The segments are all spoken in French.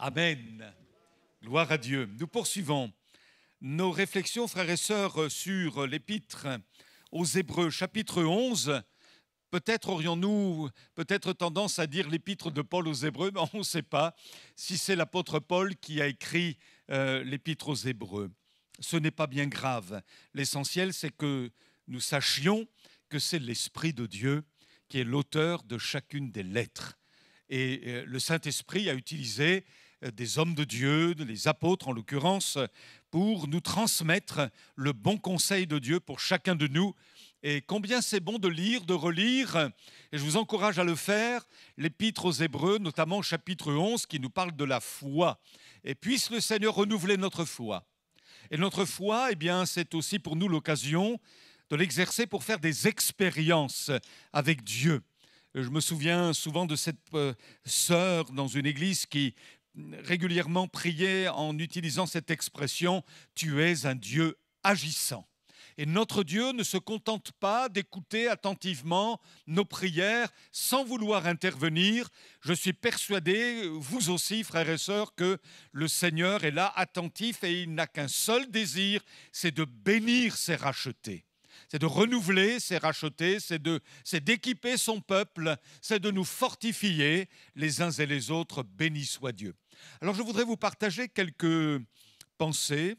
Amen. Gloire à Dieu. Nous poursuivons nos réflexions, frères et sœurs, sur l'épître aux Hébreux, chapitre 11. Peut-être aurions-nous tendance à dire l'épître de Paul aux Hébreux, mais on ne sait pas si c'est l'apôtre Paul qui a écrit l'épître aux Hébreux. Ce n'est pas bien grave. L'essentiel, c'est que nous sachions que c'est l'Esprit de Dieu qui est l'auteur de chacune des lettres. Et le Saint-Esprit a utilisé des hommes de Dieu, les apôtres en l'occurrence, pour nous transmettre le bon conseil de Dieu pour chacun de nous. Et combien c'est bon de lire, de relire, et je vous encourage à le faire, l'épître aux Hébreux, notamment au chapitre 11, qui nous parle de la foi. Et puisse le Seigneur renouveler notre foi. Et notre foi, eh bien, c'est aussi pour nous l'occasion de l'exercer pour faire des expériences avec Dieu. Je me souviens souvent de cette sœur dans une église qui régulièrement priait en utilisant cette expression « Tu es un Dieu agissant ». Et notre Dieu ne se contente pas d'écouter attentivement nos prières sans vouloir intervenir. Je suis persuadé, vous aussi, frères et sœurs, que le Seigneur est là, attentif, et il n'a qu'un seul désir, c'est de bénir ses rachetés. C'est de renouveler ses rachetés, c'est d'équiper son peuple, c'est de nous fortifier les uns et les autres. Béni soit Dieu. Alors je voudrais vous partager quelques pensées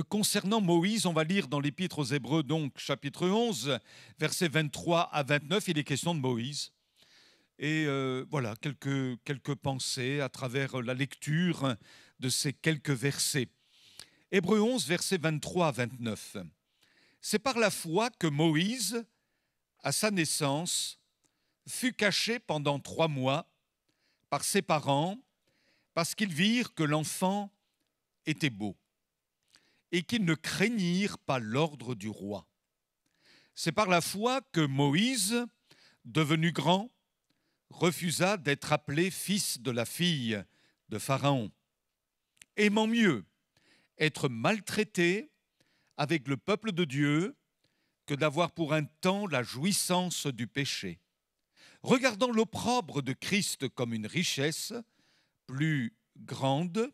concernant Moïse. On va lire dans l'Épître aux Hébreux, donc chapitre 11, versets 23 à 29, il est question de Moïse. Et voilà, quelques pensées à travers la lecture de ces quelques versets. Hébreux 11, versets 23 à 29. C'est par la foi que Moïse, à sa naissance, fut caché pendant 3 mois par ses parents, parce qu'ils virent que l'enfant était beau et qu'ils ne craignirent pas l'ordre du roi. C'est par la foi que Moïse, devenu grand, refusa d'être appelé fils de la fille de Pharaon, aimant mieux être maltraité avec le peuple de Dieu que d'avoir pour un temps la jouissance du péché, regardant l'opprobre de Christ comme une richesse plus grande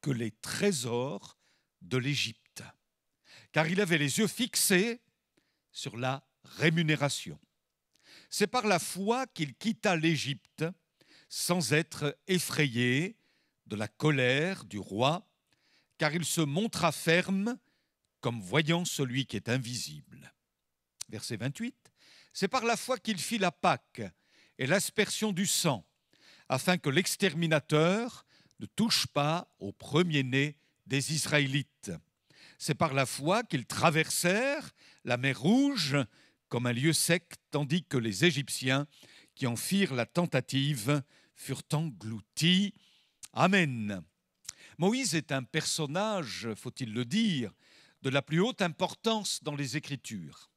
que les trésors de l'Égypte, car il avait les yeux fixés sur la rémunération. C'est par la foi qu'il quitta l'Égypte sans être effrayé de la colère du roi, car il se montra ferme comme voyant celui qui est invisible. Verset 28. C'est par la foi qu'il fit la Pâque et l'aspersion du sang, afin que l'exterminateur ne touche pas au premier-né des Israélites. C'est par la foi qu'ils traversèrent la mer Rouge comme un lieu sec, tandis que les Égyptiens qui en firent la tentative furent engloutis. Amen. Moïse est un personnage, faut-il le dire, de la plus haute importance dans les Écritures.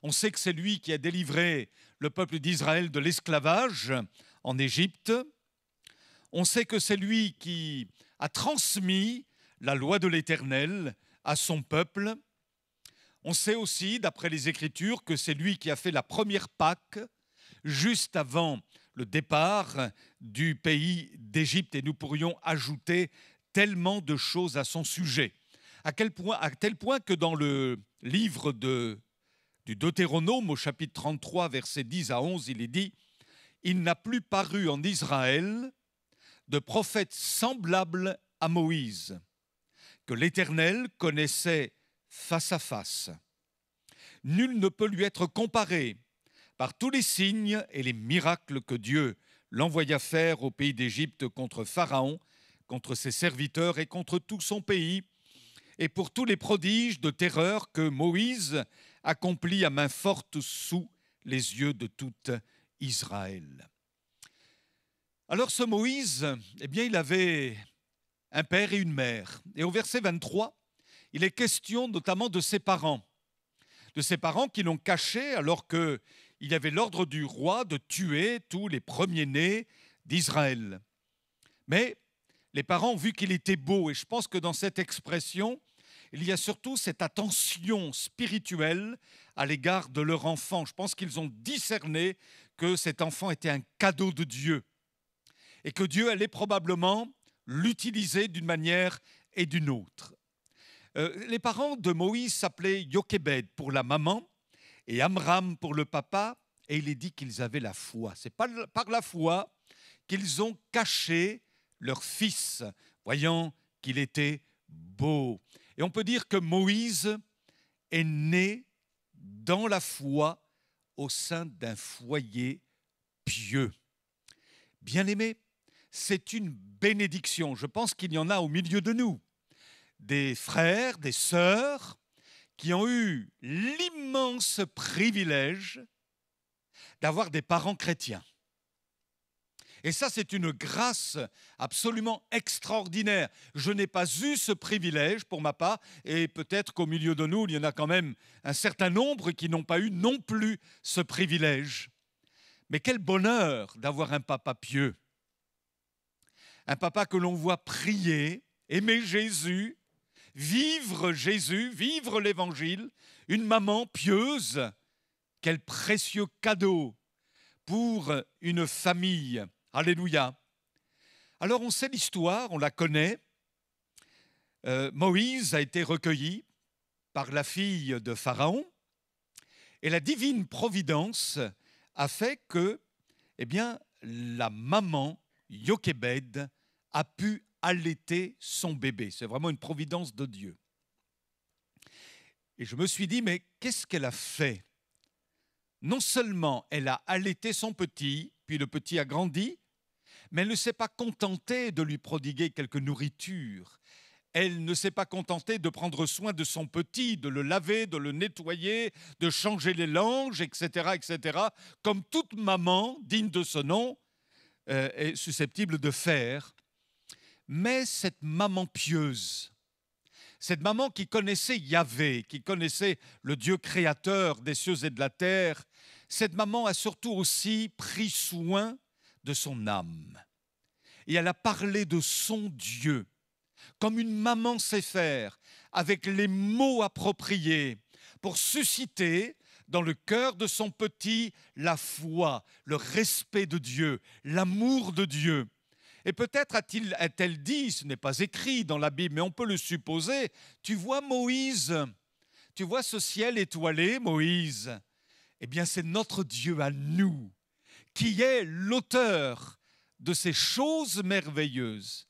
On sait que c'est lui qui a délivré le peuple d'Israël de l'esclavage en Égypte. On sait que c'est lui qui a transmis la loi de l'Éternel à son peuple. On sait aussi, d'après les Écritures, que c'est lui qui a fait la première Pâque juste avant le départ du pays d'Égypte, et nous pourrions ajouter tellement de choses à son sujet. À tel point que dans le livre du Deutéronome, au chapitre 33, versets 10 à 11, il est dit « Il n'a plus paru en Israël de prophète semblable à Moïse, que l'Éternel connaissait face à face. Nul ne peut lui être comparé par tous les signes et les miracles que Dieu l'envoya faire au pays d'Égypte contre Pharaon, contre ses serviteurs et contre tout son pays, et pour tous les prodiges de terreur que Moïse accomplit à main forte sous les yeux de tout Israël. » Alors ce Moïse, eh bien, il avait un père et une mère. Et au verset 23, il est question notamment de ses parents qui l'ont caché alors qu'il y avait l'ordre du roi de tuer tous les premiers-nés d'Israël. Mais les parents ont vu qu'il était beau, et je pense que dans cette expression, il y a surtout cette attention spirituelle à l'égard de leur enfant. Je pense qu'ils ont discerné que cet enfant était un cadeau de Dieu. et que Dieu allait probablement l'utiliser d'une manière et d'une autre. Les parents de Moïse s'appelaient Jochebed pour la maman et Amram pour le papa, et il est dit qu'ils avaient la foi. C'est par la foi qu'ils ont caché leur fils, voyant qu'il était beau. Et on peut dire que Moïse est né dans la foi au sein d'un foyer pieux. Bien-aimés, c'est une bénédiction. Je pense qu'il y en a au milieu de nous, des frères, des sœurs, qui ont eu l'immense privilège d'avoir des parents chrétiens. Et ça, c'est une grâce absolument extraordinaire. Je n'ai pas eu ce privilège pour ma part, et peut-être qu'au milieu de nous, il y en a quand même un certain nombre qui n'ont pas eu non plus ce privilège. Mais quel bonheur d'avoir un papa pieux. Un papa que l'on voit prier, aimer Jésus, vivre l'Évangile, une maman pieuse. Quel précieux cadeau pour une famille. Alléluia. Alors on sait l'histoire, on la connaît. Moïse a été recueilli par la fille de Pharaon et la divine providence a fait que, la maman Jochebed a pu allaiter son bébé. C'est vraiment une providence de Dieu. Et je me suis dit, mais qu'est-ce qu'elle a fait ? Non seulement elle a allaité son petit, puis le petit a grandi, mais elle ne s'est pas contentée de lui prodiguer quelque nourriture. Elle ne s'est pas contentée de prendre soin de son petit, de le laver, de le nettoyer, de changer les langes, etc., etc., comme toute maman digne de ce nom est susceptible de faire. Mais cette maman pieuse, cette maman qui connaissait Yahvé, qui connaissait le Dieu créateur des cieux et de la terre, cette maman a surtout aussi pris soin de son âme. Et elle a parlé de son Dieu, comme une maman sait faire, avec les mots appropriés, pour susciter dans le cœur de son petit la foi, le respect de Dieu, l'amour de Dieu. Et peut-être a-t-elle dit, ce n'est pas écrit dans la Bible, mais on peut le supposer, tu vois Moïse, tu vois ce ciel étoilé, Moïse, eh bien c'est notre Dieu à nous, qui est l'auteur de ces choses merveilleuses.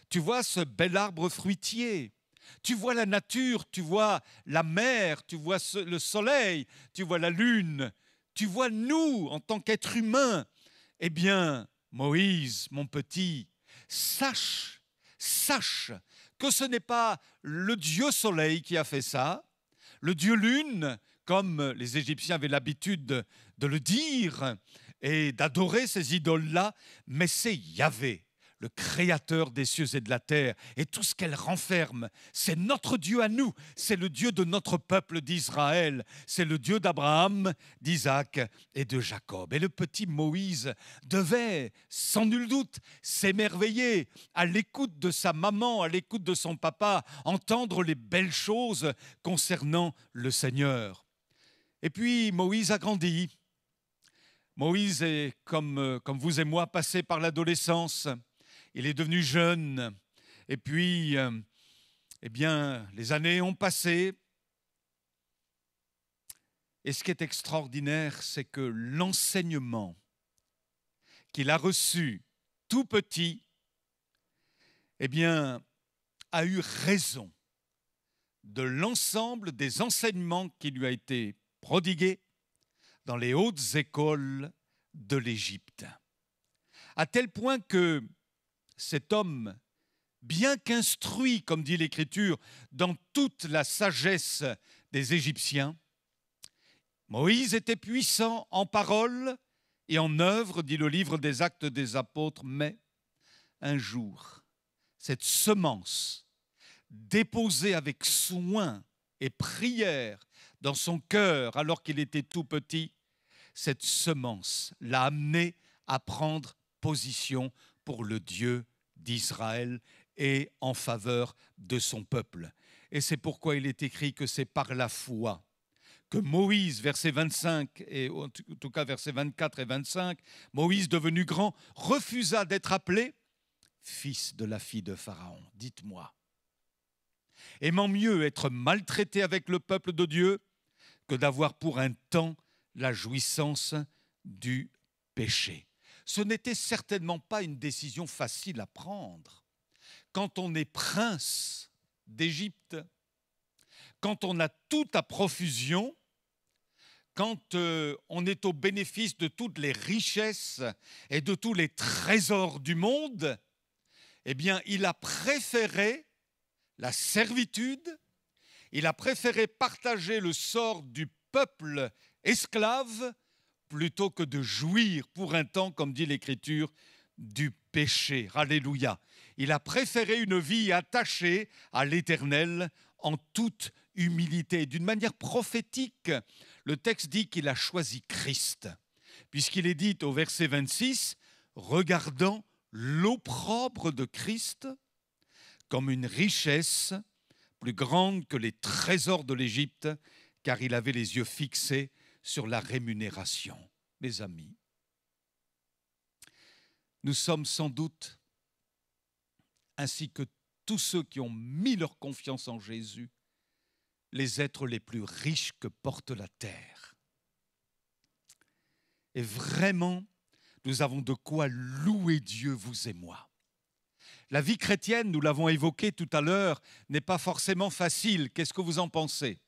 Tu vois ce bel arbre fruitier, tu vois la nature, tu vois la mer, tu vois le soleil, tu vois la lune, tu vois nous en tant qu'êtres humains. Eh bien, Moïse, mon petit, sache que ce n'est pas le Dieu soleil qui a fait ça, le Dieu lune, comme les Égyptiens avaient l'habitude de le dire et d'adorer ces idoles-là, mais c'est Yahvé, le créateur des cieux et de la terre, et tout ce qu'elle renferme. C'est notre Dieu à nous, c'est le Dieu de notre peuple d'Israël, c'est le Dieu d'Abraham, d'Isaac et de Jacob. Et le petit Moïse devait, sans nul doute, s'émerveiller à l'écoute de sa maman, à l'écoute de son papa, entendre les belles choses concernant le Seigneur. Et puis Moïse a grandi. Moïse est, comme vous et moi, passé par l'adolescence. Il est devenu jeune. Et puis, les années ont passé. Et ce qui est extraordinaire, c'est que l'enseignement qu'il a reçu tout petit, a eu raison de l'ensemble des enseignements qui lui a été prodigués dans les hautes écoles de l'Égypte. À tel point que cet homme, bien qu'instruit, comme dit l'Écriture, dans toute la sagesse des Égyptiens, Moïse était puissant en parole et en œuvre, dit le livre des Actes des Apôtres, mais un jour, cette semence, déposée avec soin et prière dans son cœur alors qu'il était tout petit, cette semence l'a amené à prendre position pour le Dieu d'Israël et en faveur de son peuple. Et c'est pourquoi il est écrit que c'est par la foi que Moïse, verset 25, et en tout cas versets 24 et 25, Moïse, devenu grand, refusa d'être appelé fils de la fille de Pharaon. Dites-moi, aimant mieux être maltraité avec le peuple de Dieu que d'avoir pour un temps la jouissance du péché. Ce n'était certainement pas une décision facile à prendre. Quand on est prince d'Égypte, quand on a tout à profusion, quand on est au bénéfice de toutes les richesses et de tous les trésors du monde, eh bien, il a préféré la servitude, il a préféré partager le sort du peuple esclave plutôt que de jouir pour un temps, comme dit l'Écriture, du péché. Alléluia. Il a préféré une vie attachée à l'Éternel en toute humilité. D'une manière prophétique, le texte dit qu'il a choisi Christ, puisqu'il est dit au verset 26, « Regardant l'opprobre de Christ comme une richesse plus grande que les trésors de l'Égypte, car il avait les yeux fixés sur la rémunération. » Mes amis, nous sommes sans doute, ainsi que tous ceux qui ont mis leur confiance en Jésus, les êtres les plus riches que porte la terre. Et vraiment, nous avons de quoi louer Dieu, vous et moi. La vie chrétienne, nous l'avons évoqué tout à l'heure, n'est pas forcément facile. Qu'est-ce que vous en pensez?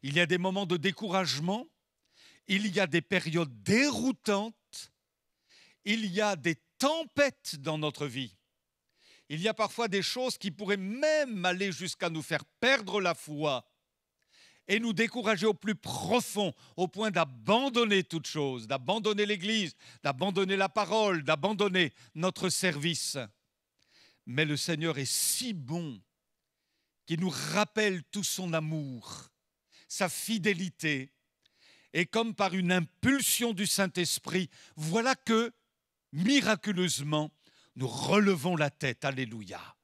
Il y a des moments de découragement, il y a des périodes déroutantes, il y a des tempêtes dans notre vie. Il y a parfois des choses qui pourraient même aller jusqu'à nous faire perdre la foi et nous décourager au plus profond, au point d'abandonner toute chose, d'abandonner l'Église, d'abandonner la parole, d'abandonner notre service. Mais le Seigneur est si bon qu'il nous rappelle tout son amour, sa fidélité. Et comme par une impulsion du Saint-Esprit, voilà que, miraculeusement, nous relevons la tête, alléluia.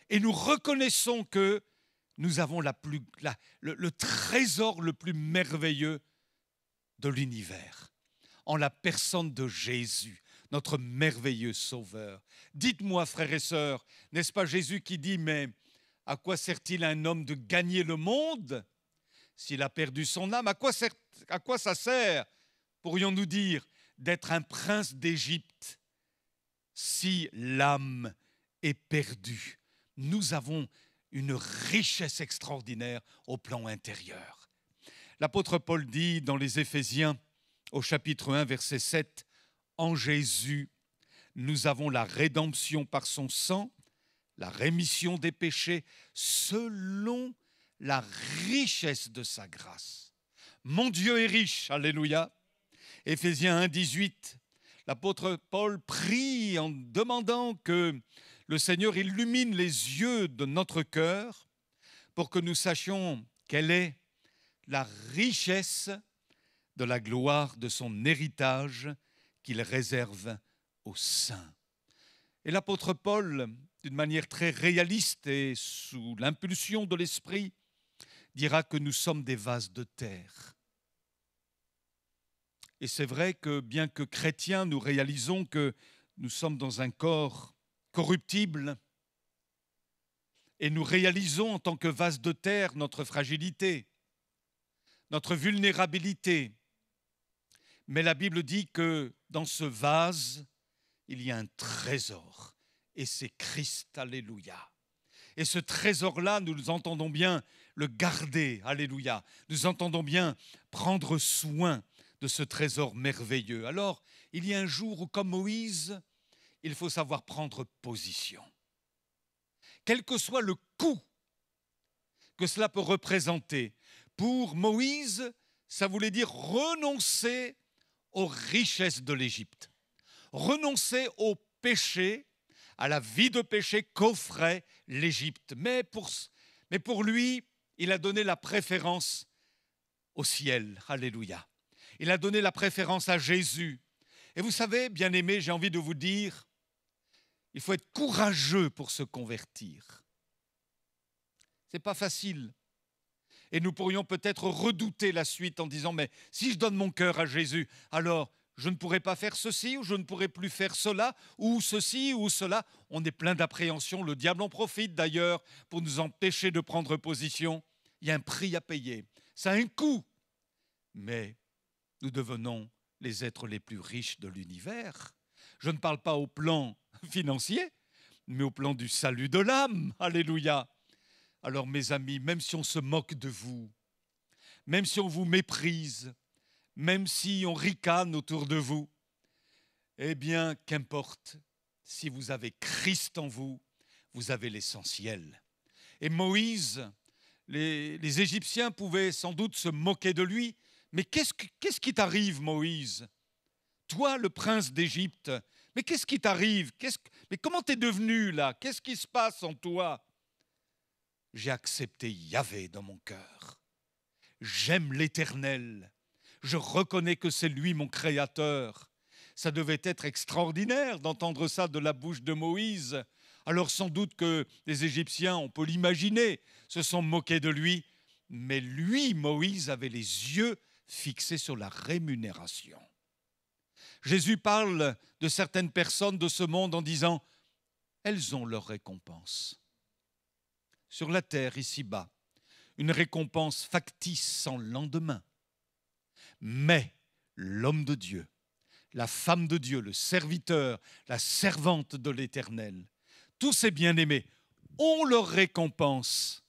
Et nous reconnaissons que nous avons le trésor le plus merveilleux de l'univers, en la personne de Jésus, notre merveilleux Sauveur. Dites-moi, frères et sœurs, n'est-ce pas Jésus qui dit, mais à quoi sert-il à un homme de gagner le monde s'il a perdu son âme? À quoi ça sert, pourrions-nous dire, d'être un prince d'Égypte si l'âme est perdue? Nous avons une richesse extraordinaire au plan intérieur. L'apôtre Paul dit dans les Éphésiens, au chapitre 1, verset 7, « En Jésus, nous avons la rédemption par son sang, la rémission des péchés, selon la richesse de sa grâce. » Mon Dieu est riche, alléluia. Éphésiens 1, 18, l'apôtre Paul prie en demandant que le Seigneur illumine les yeux de notre cœur pour que nous sachions quelle est la richesse de la gloire de son héritage qu'il réserve aux saints. Et l'apôtre Paul, d'une manière très réaliste et sous l'impulsion de l'Esprit, dira que nous sommes des vases de terre. Et c'est vrai que bien que chrétiens, nous réalisons que nous sommes dans un corps corruptible et nous réalisons en tant que vase de terre notre fragilité, notre vulnérabilité. Mais la Bible dit que dans ce vase, il y a un trésor et c'est Christ, alléluia. Et ce trésor-là, nous entendons bien le garder, alléluia. Nous entendons bien prendre soin de ce trésor merveilleux. Alors, il y a un jour où, comme Moïse, il faut savoir prendre position. Quel que soit le coût que cela peut représenter, pour Moïse, ça voulait dire renoncer aux richesses de l'Égypte, renoncer au péché, à la vie de péché qu'offrait l'Égypte. Mais pour lui, il a donné la préférence au ciel, alléluia. Il a donné la préférence à Jésus. Et vous savez, bien-aimés, j'ai envie de vous dire, il faut être courageux pour se convertir. Ce n'est pas facile. Et nous pourrions peut-être redouter la suite en disant, mais si je donne mon cœur à Jésus, alors je ne pourrai pas faire ceci, ou je ne pourrai plus faire cela, ou ceci, ou cela. On est plein d'appréhension. Le diable en profite d'ailleurs pour nous empêcher de prendre position. Il y a un prix à payer. Ça a un coût. Mais nous devenons les êtres les plus riches de l'univers. Je ne parle pas au plan financier, mais au plan du salut de l'âme. Alléluia. Alors mes amis, même si on se moque de vous, même si on vous méprise, même si on ricane autour de vous, eh bien, qu'importe, si vous avez Christ en vous, vous avez l'essentiel. Et Moïse, les Égyptiens pouvaient sans doute se moquer de lui, mais qu'est-ce qui t'arrive, Moïse? Toi, le prince d'Égypte, mais qu'est-ce qui t'arrive? Mais comment t'es devenu là? Qu'est-ce qui se passe en toi? J'ai accepté Yahvé dans mon cœur. J'aime l'Éternel. Je reconnais que c'est lui mon créateur. Ça devait être extraordinaire d'entendre ça de la bouche de Moïse. Alors sans doute que les Égyptiens, on peut l'imaginer, se sont moqués de lui. Mais lui, Moïse, avait les yeux fixés sur la rémunération. Jésus parle de certaines personnes de ce monde en disant « Elles ont leur récompense ». Sur la terre, ici-bas, une récompense factice sans lendemain. Mais l'homme de Dieu, la femme de Dieu, le serviteur, la servante de l'Éternel, tous ces bien-aimés ont leur récompense,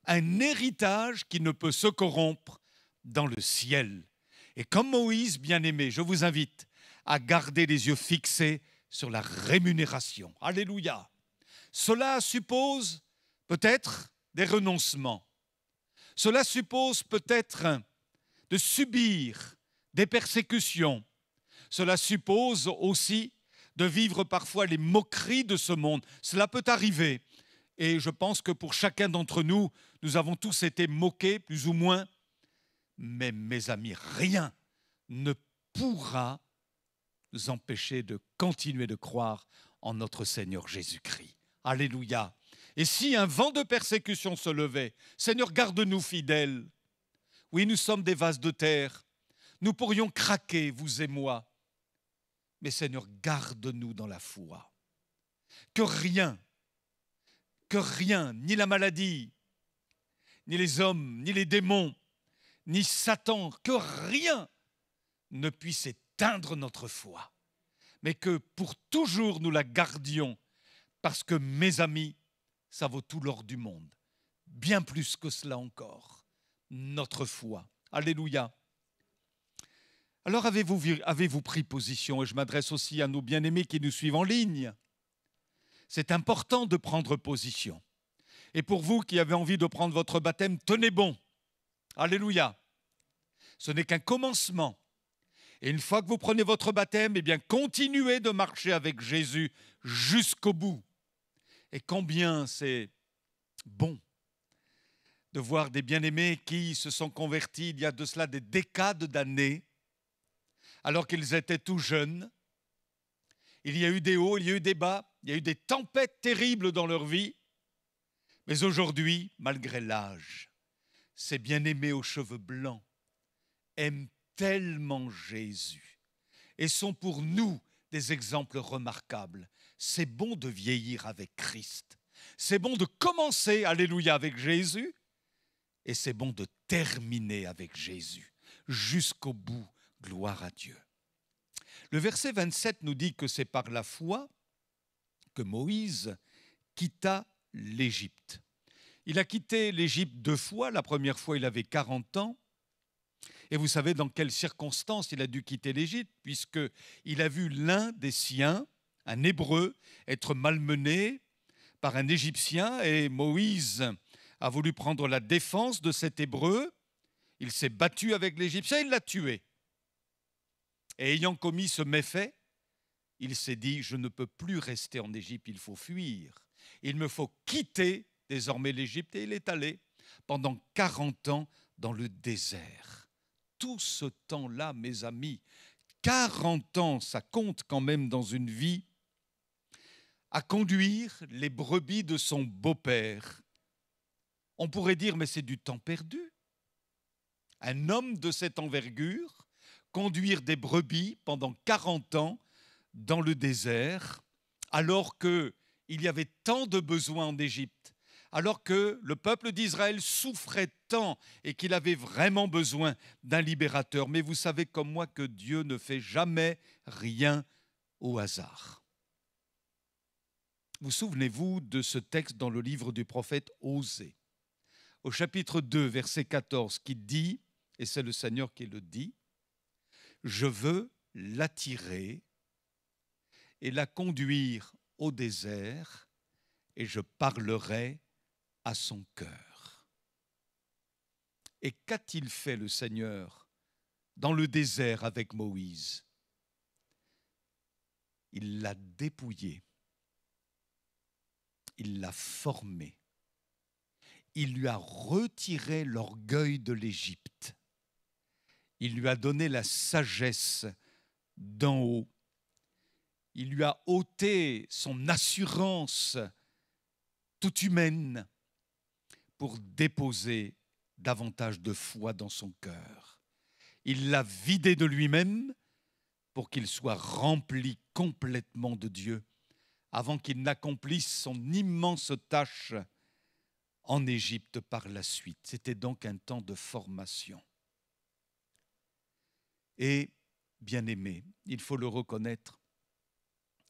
un héritage qui ne peut se corrompre dans le ciel. Et comme Moïse, bien-aimé, je vous invite à garder les yeux fixés sur la rémunération. Alléluia. Cela suppose peut-être des renoncements. Cela suppose peut-être de subir des persécutions. Cela suppose aussi de vivre parfois les moqueries de ce monde. Cela peut arriver. Et je pense que pour chacun d'entre nous, nous avons tous été moqués, plus ou moins. Mais mes amis, rien ne pourra nous empêcher de continuer de croire en notre Seigneur Jésus-Christ. Alléluia. Et si un vent de persécution se levait, Seigneur, garde-nous fidèles. Oui, nous sommes des vases de terre. Nous pourrions craquer, vous et moi. Mais Seigneur, garde-nous dans la foi. Que rien, ni la maladie, ni les hommes, ni les démons, ni Satan, que rien ne puisse éteindre notre foi. Mais que pour toujours nous la gardions. Parce que, mes amis, ça vaut tout l'or du monde. Bien plus que cela encore. Notre foi. Alléluia. Alors avez-vous pris position? Et je m'adresse aussi à nos bien-aimés qui nous suivent en ligne. C'est important de prendre position. Et pour vous qui avez envie de prendre votre baptême, tenez bon. Alléluia. Ce n'est qu'un commencement. Et une fois que vous prenez votre baptême, eh bien, continuez de marcher avec Jésus jusqu'au bout. Et combien c'est bon de voir des bien-aimés qui se sont convertis il y a de cela des décades d'années, alors qu'ils étaient tout jeunes. Il y a eu des hauts, il y a eu des bas, il y a eu des tempêtes terribles dans leur vie. Mais aujourd'hui, malgré l'âge, ces bien-aimés aux cheveux blancs aiment tellement Jésus et sont pour nous des exemples remarquables. C'est bon de vieillir avec Christ. C'est bon de commencer, alléluia, avec Jésus. Et c'est bon de terminer avec Jésus. Jusqu'au bout, gloire à Dieu. Le verset 27 nous dit que c'est par la foi que Moïse quitta l'Égypte. Il a quitté l'Égypte 2 fois. La première fois, il avait 40 ans. Et vous savez dans quelles circonstances il a dû quitter l'Égypte, puisqu'il a vu l'un des siens, un Hébreu, être malmené par un Égyptien, et Moïse a voulu prendre la défense de cet Hébreu. Il s'est battu avec l'Égyptien, il l'a tué. Et ayant commis ce méfait, il s'est dit, je ne peux plus rester en Égypte, il faut fuir. Il me faut quitter désormais l'Égypte. Et il est allé pendant 40 ans dans le désert. Tout ce temps-là, mes amis, 40 ans, ça compte quand même dans une vie, à conduire les brebis de son beau-père On pourrait dire, mais c'est du temps perdu. Un homme de cette envergure, conduire des brebis pendant 40 ans dans le désert, alors qu'il y avait tant de besoins en Égypte, alors que le peuple d'Israël souffrait tant et qu'il avait vraiment besoin d'un libérateur. Mais vous savez comme moi que Dieu ne fait jamais rien au hasard. Vous souvenez-vous de ce texte dans le livre du prophète Osée, au chapitre 2, verset 14, qui dit, et c'est le Seigneur qui le dit, « Je veux l'attirer et la conduire au désert, et je parlerai à son cœur. » Et qu'a-t-il fait le Seigneur dans le désert avec Moïse? Il l'a dépouillé, il l'a formé, il lui a retiré l'orgueil de l'Égypte, il lui a donné la sagesse d'en haut, il lui a ôté son assurance toute humaine pour déposer davantage de foi dans son cœur. Il l'a vidé de lui-même pour qu'il soit rempli complètement de Dieu avant qu'il n'accomplisse son immense tâche en Égypte par la suite. C'était donc un temps de formation. Et, bien-aimés, il faut le reconnaître,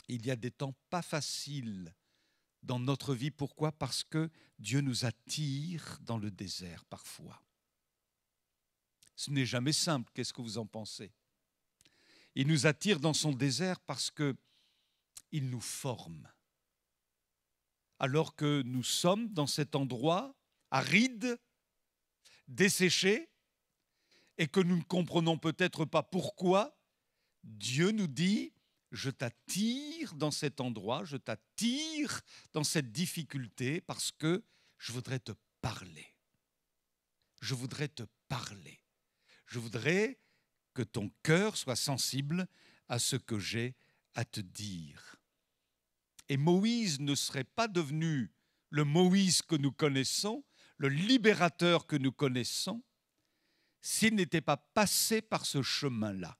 il y a des temps pas faciles dans notre vie. Pourquoi? Parce que Dieu nous attire dans le désert parfois. Ce n'est jamais simple, qu'est-ce que vous en pensez? Il nous attire dans son désert parce qu'il nous forme. Alors que nous sommes dans cet endroit aride, desséché, et que nous ne comprenons peut-être pas pourquoi, Dieu nous dit, je t'attire dans cet endroit, je t'attire dans cette difficulté parce que je voudrais te parler. Je voudrais te parler. Je voudrais que ton cœur soit sensible à ce que j'ai à te dire. Et Moïse ne serait pas devenu le Moïse que nous connaissons, le libérateur que nous connaissons, s'il n'était pas passé par ce chemin-là,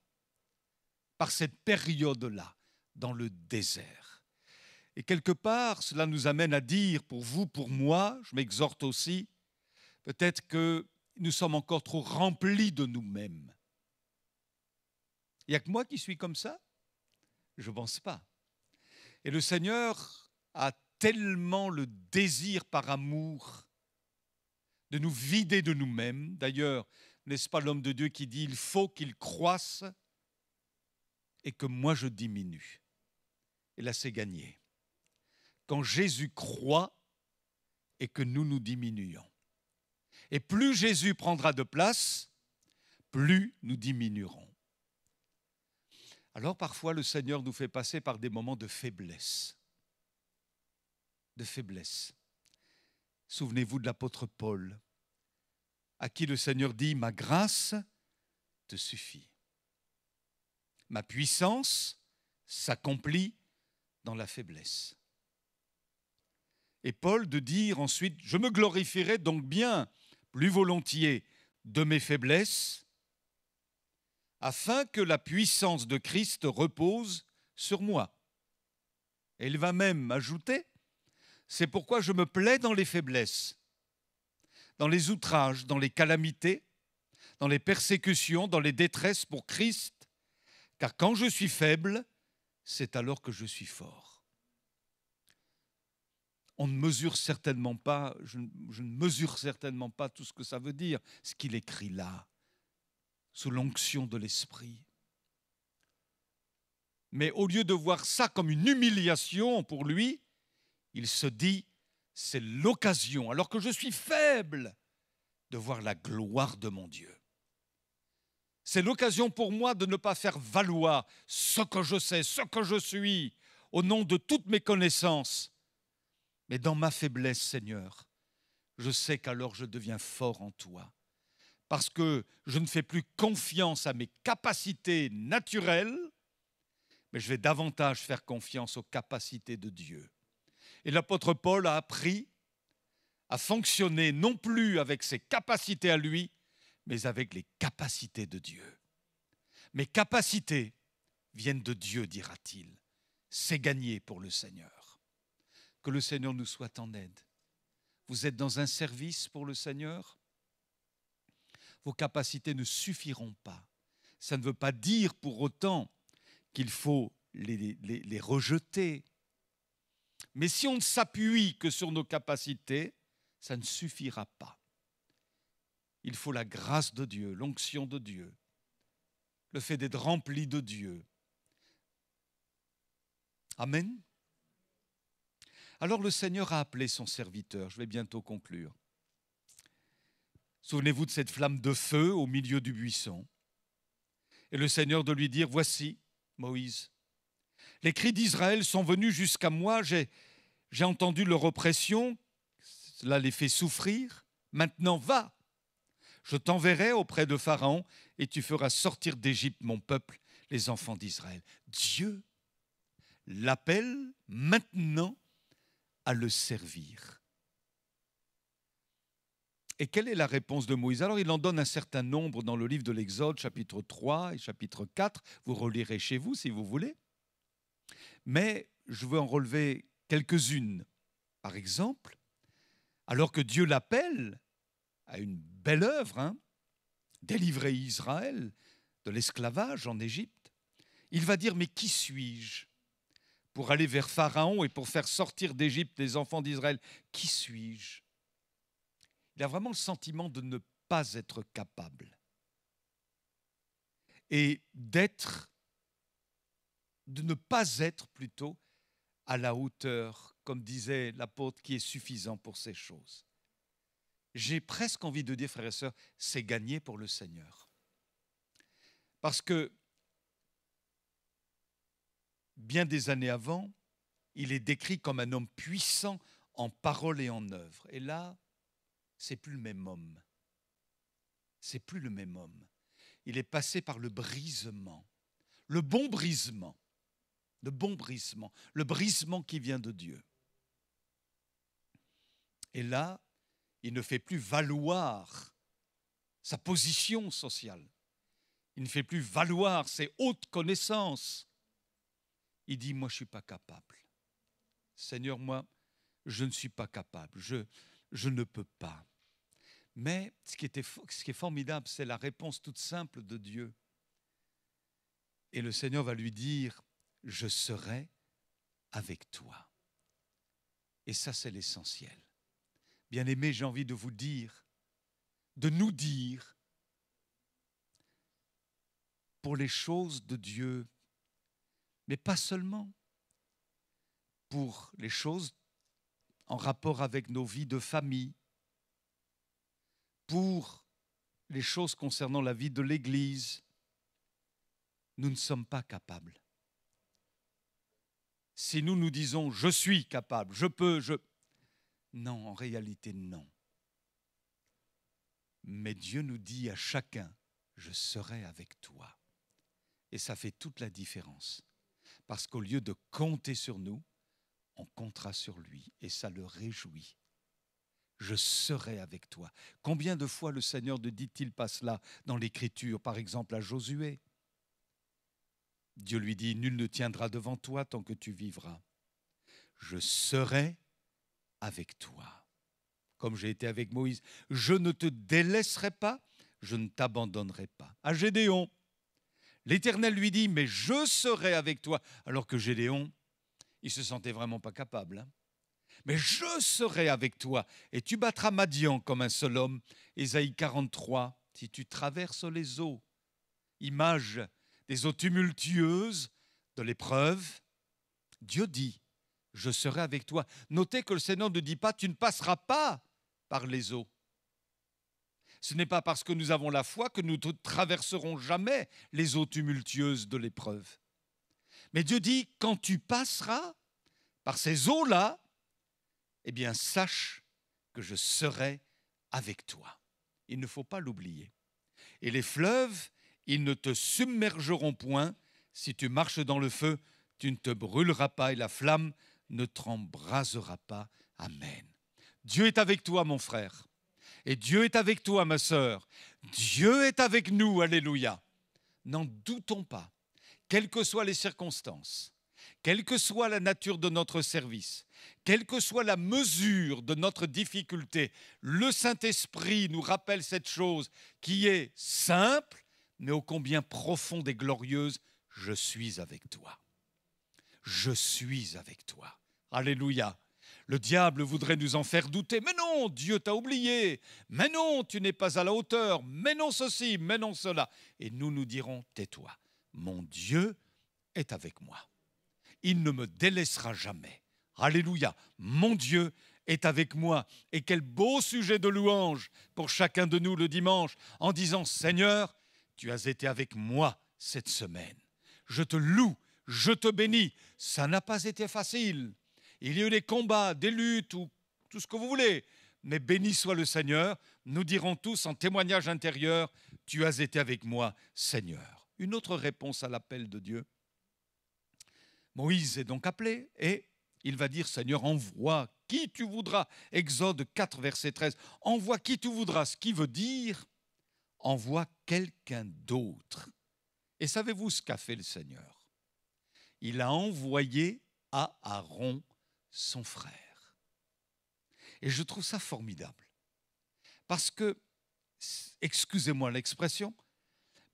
par cette période-là, dans le désert. Et quelque part, cela nous amène à dire, pour vous, pour moi, je m'exhorte aussi, peut-être que nous sommes encore trop remplis de nous-mêmes. Il n'y a que moi qui suis comme ça? Je ne pense pas. Et le Seigneur a tellement le désir par amour de nous vider de nous-mêmes. D'ailleurs, n'est-ce pas l'homme de Dieu qui dit « il faut qu'il croisse et que moi je diminue ». Et là, c'est gagné. Quand Jésus croît et que nous diminuons. Et plus Jésus prendra de place, plus nous diminuerons. Alors parfois, le Seigneur nous fait passer par des moments de faiblesse. De faiblesse. Souvenez-vous de l'apôtre Paul, à qui le Seigneur dit « Ma grâce te suffit. Ma puissance s'accomplit dans la faiblesse. » Et Paul de dire ensuite « Je me glorifierai donc bien plus volontiers de mes faiblesses, afin que la puissance de Christ repose sur moi. » Et il va même ajouter « C'est pourquoi je me plais dans les faiblesses, dans les outrages, dans les calamités, dans les persécutions, dans les détresses pour Christ, car quand je suis faible, c'est alors que je suis fort. » On ne mesure certainement pas, je ne mesure certainement pas tout ce que ça veut dire, ce qu'il écrit là, sous l'onction de l'Esprit. Mais au lieu de voir ça comme une humiliation pour lui, il se dit, c'est l'occasion, alors que je suis faible, de voir la gloire de mon Dieu. C'est l'occasion pour moi de ne pas faire valoir ce que je sais, ce que je suis, au nom de toutes mes connaissances. Mais dans ma faiblesse, Seigneur, je sais qu'alors je deviens fort en toi. Parce que je ne fais plus confiance à mes capacités naturelles, mais je vais davantage faire confiance aux capacités de Dieu. Et l'apôtre Paul a appris à fonctionner non plus avec ses capacités à lui, mais avec les capacités de Dieu. Mes capacités viennent de Dieu, dira-t-il. C'est gagné pour le Seigneur. Que le Seigneur nous soit en aide. Vous êtes dans un service pour le Seigneur? Vos capacités ne suffiront pas. Ça ne veut pas dire pour autant qu'il faut les rejeter. Mais si on ne s'appuie que sur nos capacités, ça ne suffira pas. Il faut la grâce de Dieu, l'onction de Dieu, le fait d'être rempli de Dieu. Amen. Alors le Seigneur a appelé son serviteur, je vais bientôt conclure. Souvenez-vous de cette flamme de feu au milieu du buisson. Et le Seigneur de lui dire, voici, Moïse, les cris d'Israël sont venus jusqu'à moi, j'ai entendu leur oppression, cela les fait souffrir. Maintenant, va, je t'enverrai auprès de Pharaon et tu feras sortir d'Égypte mon peuple, les enfants d'Israël. Dieu l'appelle maintenant à le servir. Et quelle est la réponse de Moïse? Alors il en donne un certain nombre dans le livre de l'Exode, chapitre 3 et chapitre 4. Vous relirez chez vous si vous voulez. Mais je veux en relever quelques-unes. Par exemple, alors que Dieu l'appelle à une belle œuvre, délivrer Israël de l'esclavage en Égypte, il va dire, mais qui suis-je pour aller vers Pharaon et pour faire sortir d'Égypte les enfants d'Israël? Qui suis-je? Il a vraiment le sentiment de ne pas être capable et de ne pas être plutôt à la hauteur, comme disait l'apôtre, qui est suffisant pour ces choses. J'ai presque envie de dire, frères et sœurs, c'est gagné pour le Seigneur. Parce que bien des années avant, il est décrit comme un homme puissant en parole et en œuvre. Et là, c'est plus le même homme. C'est plus le même homme. Il est passé par le brisement, le bon brisement, le brisement qui vient de Dieu. Et là, il ne fait plus valoir sa position sociale. Il ne fait plus valoir ses hautes connaissances. Il dit, moi, je ne suis pas capable. Seigneur, moi, je ne suis pas capable. Je ne peux pas. Mais ce qui est formidable, c'est la réponse toute simple de Dieu. Et le Seigneur va lui dire, je serai avec toi. Et ça, c'est l'essentiel. Bien-aimés, j'ai envie de vous dire, de nous dire, pour les choses de Dieu, mais pas seulement, pour les choses en rapport avec nos vies de famille, pour les choses concernant la vie de l'Église, nous ne sommes pas capables. Si nous nous disons « je suis capable, je peux, je… » Non, en réalité, non. Mais Dieu nous dit à chacun « je serai avec toi ». Et ça fait toute la différence. Parce qu'au lieu de compter sur nous, on comptera sur lui et ça le réjouit. Je serai avec toi. Combien de fois le Seigneur ne dit-il pas cela dans l'Écriture, par exemple à Josué? Dieu lui dit, nul ne tiendra devant toi tant que tu vivras. Je serai avec toi. Comme j'ai été avec Moïse, je ne te délaisserai pas, je ne t'abandonnerai pas. À Gédéon, l'Éternel lui dit, mais je serai avec toi. Alors que Gédéon, il ne se sentait vraiment pas capable. Mais je serai avec toi et tu battras Madian comme un seul homme. Ésaïe 43, si tu traverses les eaux, image des eaux tumultueuses de l'épreuve, Dieu dit, je serai avec toi. Notez que le Seigneur ne dit pas, tu ne passeras pas par les eaux. Ce n'est pas parce que nous avons la foi que nous ne traverserons jamais les eaux tumultueuses de l'épreuve. Mais Dieu dit, quand tu passeras par ces eaux-là, eh bien, sache que je serai avec toi. Il ne faut pas l'oublier. Et les fleuves, ils ne te submergeront point. Si tu marches dans le feu, tu ne te brûleras pas et la flamme ne t'embrasera pas. Amen. Dieu est avec toi, mon frère. Et Dieu est avec toi, ma sœur. Dieu est avec nous, alléluia. N'en doutons pas, quelles que soient les circonstances, quelle que soit la nature de notre service, quelle que soit la mesure de notre difficulté, le Saint-Esprit nous rappelle cette chose qui est simple, mais ô combien profonde et glorieuse. Je suis avec toi. Je suis avec toi. Alléluia. Le diable voudrait nous en faire douter. Mais non, Dieu t'a oublié. Mais non, tu n'es pas à la hauteur. Mais non ceci, mais non cela. Et nous dirons, tais-toi. Mon Dieu est avec moi. Il ne me délaissera jamais. Alléluia. Mon Dieu est avec moi. Et quel beau sujet de louange pour chacun de nous le dimanche en disant, Seigneur, tu as été avec moi cette semaine. Je te loue, je te bénis. Ça n'a pas été facile. Il y a eu des combats, des luttes, ou tout ce que vous voulez. Mais béni soit le Seigneur. Nous dirons tous en témoignage intérieur, tu as été avec moi, Seigneur. Une autre réponse à l'appel de Dieu. Moïse est donc appelé et il va dire, Seigneur, envoie qui tu voudras. Exode 4, verset 13. Envoie qui tu voudras, ce qui veut dire, envoie quelqu'un d'autre. Et savez-vous ce qu'a fait le Seigneur? Il a envoyé à Aaron son frère. Et je trouve ça formidable. Parce que, excusez-moi l'expression,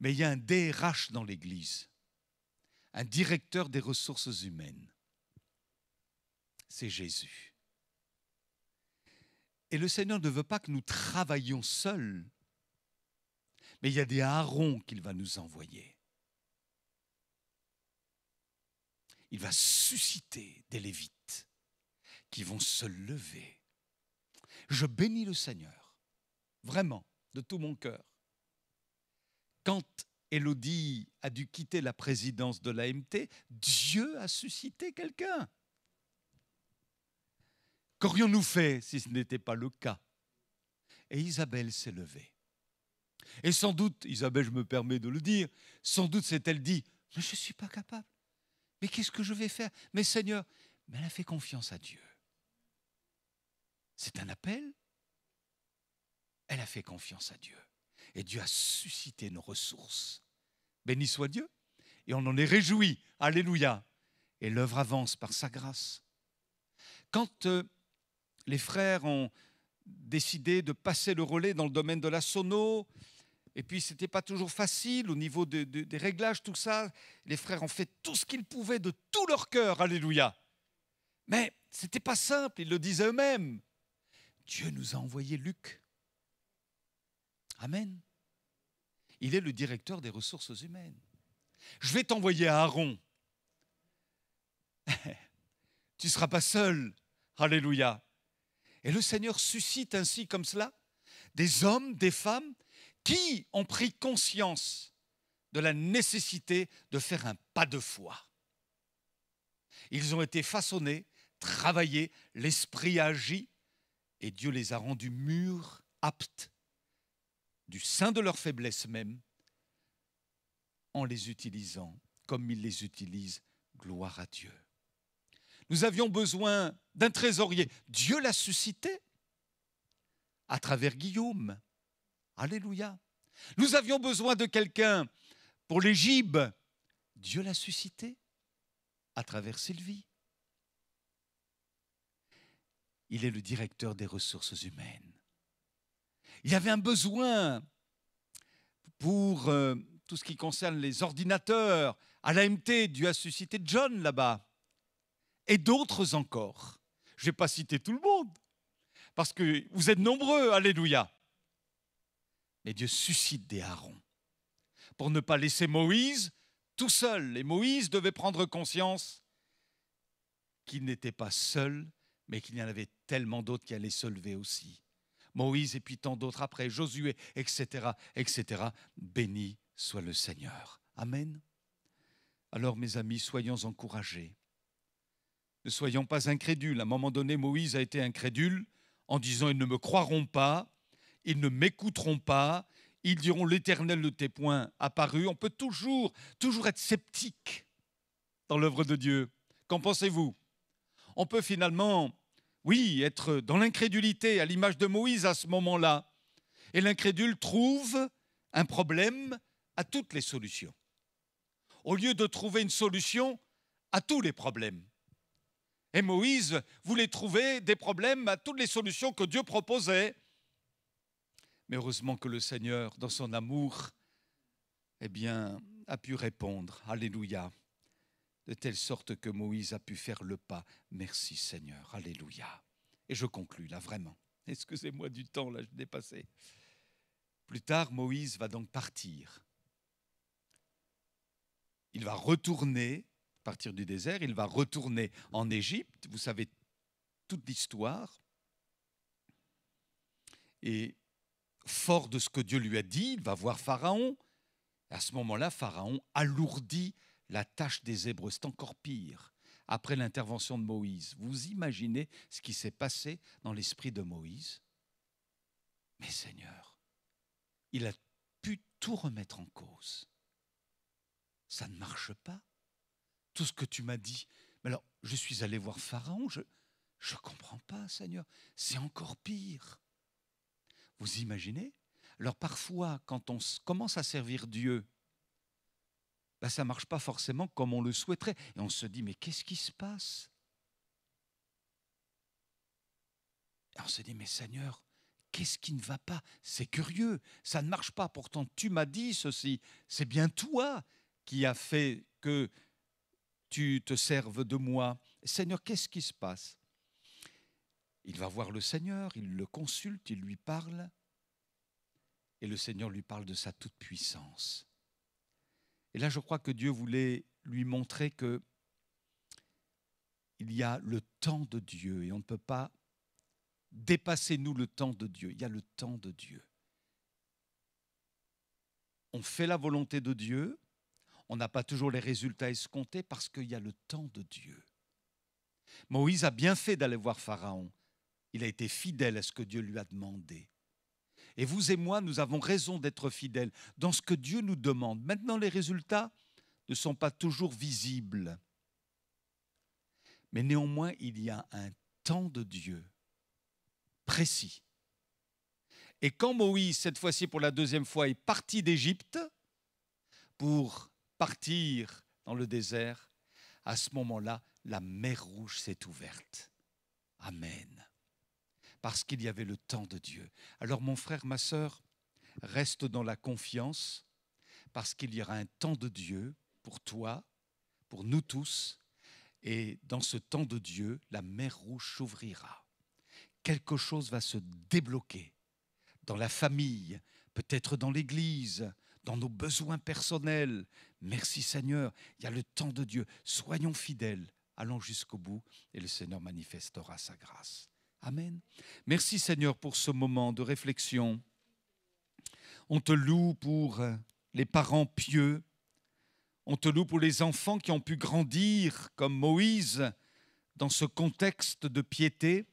mais il y a un DRH dans l'Église, un directeur des ressources humaines. C'est Jésus. Et le Seigneur ne veut pas que nous travaillions seuls, mais il y a des Aarons qu'il va nous envoyer. Il va susciter des Lévites qui vont se lever. Je bénis le Seigneur, vraiment, de tout mon cœur. Quand Élodie a dû quitter la présidence de l'AMT, Dieu a suscité quelqu'un. Qu'aurions-nous fait si ce n'était pas le cas? Et Isabelle s'est levée. Et sans doute, Isabelle, je me permets de le dire, sans doute s'est-elle dit, mais je ne suis pas capable. Mais qu'est-ce que je vais faire? Mais Seigneur, mais elle a fait confiance à Dieu. C'est un appel. Elle a fait confiance à Dieu. Et Dieu a suscité nos ressources. Béni soit Dieu. Et on en est réjoui. Alléluia. Et l'œuvre avance par sa grâce. Quand les frères ont décidé de passer le relais dans le domaine de la sono, et puis ce n'était pas toujours facile au niveau des réglages, tout ça, les frères ont fait tout ce qu'ils pouvaient de tout leur cœur. Alléluia. Mais ce n'était pas simple, ils le disaient eux-mêmes. Dieu nous a envoyé Luc. Amen. Il est le directeur des ressources humaines. Je vais t'envoyer à Aaron. Tu ne seras pas seul. Alléluia. Et le Seigneur suscite ainsi comme cela des hommes, des femmes qui ont pris conscience de la nécessité de faire un pas de foi. Ils ont été façonnés, travaillés, l'Esprit a agi et Dieu les a rendus mûrs, aptes, du sein de leur faiblesse même, en les utilisant comme il les utilise. Gloire à Dieu. Nous avions besoin d'un trésorier. Dieu l'a suscité à travers Guillaume. Alléluia. Nous avions besoin de quelqu'un pour les gibes. Dieu l'a suscité à travers Sylvie. Il est le directeur des ressources humaines. Il y avait un besoin pour tout ce qui concerne les ordinateurs. À l'AMT, Dieu a suscité John là-bas. Et d'autres encore. Je ne vais pas citer tout le monde, parce que vous êtes nombreux, alléluia. Mais Dieu suscite des Aarons pour ne pas laisser Moïse tout seul. Et Moïse devait prendre conscience qu'il n'était pas seul, mais qu'il y en avait tellement d'autres qui allaient se lever aussi. Moïse et puis tant d'autres après, Josué, etc., etc. Béni soit le Seigneur. Amen. Alors mes amis, soyons encouragés. Ne soyons pas incrédules. À un moment donné, Moïse a été incrédule en disant « Ils ne me croiront pas, ils ne m'écouteront pas, ils diront l'Éternel ne t'est point apparu ». On peut toujours être sceptique dans l'œuvre de Dieu. Qu'en pensez-vous? On peut finalement oui, être dans l'incrédulité à l'image de Moïse à ce moment-là. Et l'incrédule trouve un problème à toutes les solutions, au lieu de trouver une solution à tous les problèmes. Et Moïse voulait trouver des problèmes à toutes les solutions que Dieu proposait. Mais heureusement que le Seigneur, dans son amour, a pu répondre. Alléluia. De telle sorte que Moïse a pu faire le pas. Merci Seigneur. Alléluia. Et je conclus là, vraiment. Excusez-moi du temps, là, je dépassais. Plus tard, Moïse va donc partir. Il va retourner, à partir du désert, il va retourner en Égypte. Vous savez toute l'histoire. Et fort de ce que Dieu lui a dit, il va voir Pharaon. À ce moment-là, Pharaon alourdit la tâche des Hébreux. C'est encore pire. Après l'intervention de Moïse, vous imaginez ce qui s'est passé dans l'esprit de Moïse? Mais Seigneur, il a pu tout remettre en cause. Ça ne marche pas. Tout ce que tu m'as dit. Mais alors, je suis allé voir Pharaon. Je ne comprends pas, Seigneur. C'est encore pire. Vous imaginez? Alors parfois, quand on commence à servir Dieu, ça ne marche pas forcément comme on le souhaiterait. Et on se dit, mais qu'est-ce qui se passe? Et on se dit, mais Seigneur, qu'est-ce qui ne va pas? C'est curieux, ça ne marche pas. Pourtant, tu m'as dit ceci. C'est bien toi qui as fait que tu te serves de moi. Seigneur, qu'est-ce qui se passe? Il va voir le Seigneur, il le consulte, il lui parle. Et le Seigneur lui parle de sa toute-puissance. Et là, je crois que Dieu voulait lui montrer qu'il y a le temps de Dieu et on ne peut pas dépasser, nous, le temps de Dieu. Il y a le temps de Dieu. On fait la volonté de Dieu, on n'a pas toujours les résultats escomptés parce qu'il y a le temps de Dieu. Moïse a bien fait d'aller voir Pharaon. Il a été fidèle à ce que Dieu lui a demandé. Et vous et moi, nous avons raison d'être fidèles dans ce que Dieu nous demande. Maintenant, les résultats ne sont pas toujours visibles. Mais néanmoins, il y a un temps de Dieu précis. Et quand Moïse, cette fois-ci pour la deuxième fois, est parti d'Égypte pour partir dans le désert, à ce moment-là, la mer Rouge s'est ouverte. Amen. Parce qu'il y avait le temps de Dieu. Alors mon frère, ma sœur, reste dans la confiance, parce qu'il y aura un temps de Dieu pour toi, pour nous tous, et dans ce temps de Dieu, la mer Rouge s'ouvrira. Quelque chose va se débloquer dans la famille, peut-être dans l'église, dans nos besoins personnels. Merci Seigneur, il y a le temps de Dieu. Soyons fidèles, allons jusqu'au bout, et le Seigneur manifestera sa grâce. Amen. Merci Seigneur pour ce moment de réflexion. On te loue pour les parents pieux. On te loue pour les enfants qui ont pu grandir comme Moïse dans ce contexte de piété.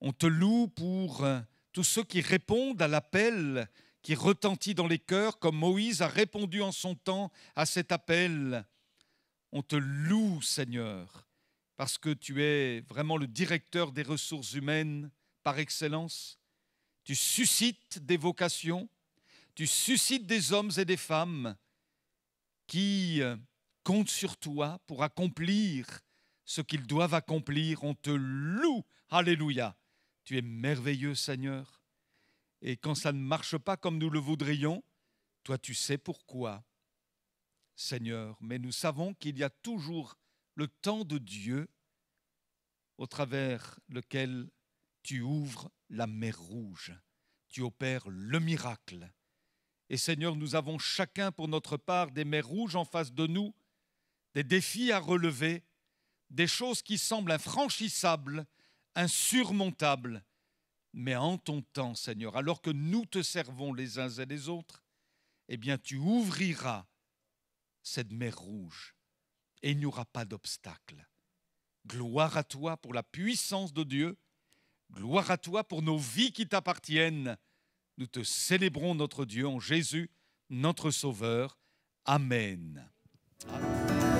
On te loue pour tous ceux qui répondent à l'appel qui retentit dans les cœurs comme Moïse a répondu en son temps à cet appel. On te loue Seigneur parce que tu es vraiment le directeur des ressources humaines par excellence. Tu suscites des vocations, tu suscites des hommes et des femmes qui comptent sur toi pour accomplir ce qu'ils doivent accomplir. On te loue, alléluia. Tu es merveilleux Seigneur. Et quand ça ne marche pas comme nous le voudrions, toi tu sais pourquoi, Seigneur. Mais nous savons qu'il y a toujours le temps de Dieu au travers lequel tu ouvres la mer Rouge. Tu opères le miracle. Et Seigneur, nous avons chacun pour notre part des mers rouges en face de nous, des défis à relever, des choses qui semblent infranchissables, insurmontables. Mais en ton temps, Seigneur, alors que nous te servons les uns et les autres, eh bien tu ouvriras cette mer rouge et il n'y aura pas d'obstacle. Gloire à toi pour la puissance de Dieu. Gloire à toi pour nos vies qui t'appartiennent. Nous te célébrons notre Dieu en Jésus, notre Sauveur. Amen. Amen.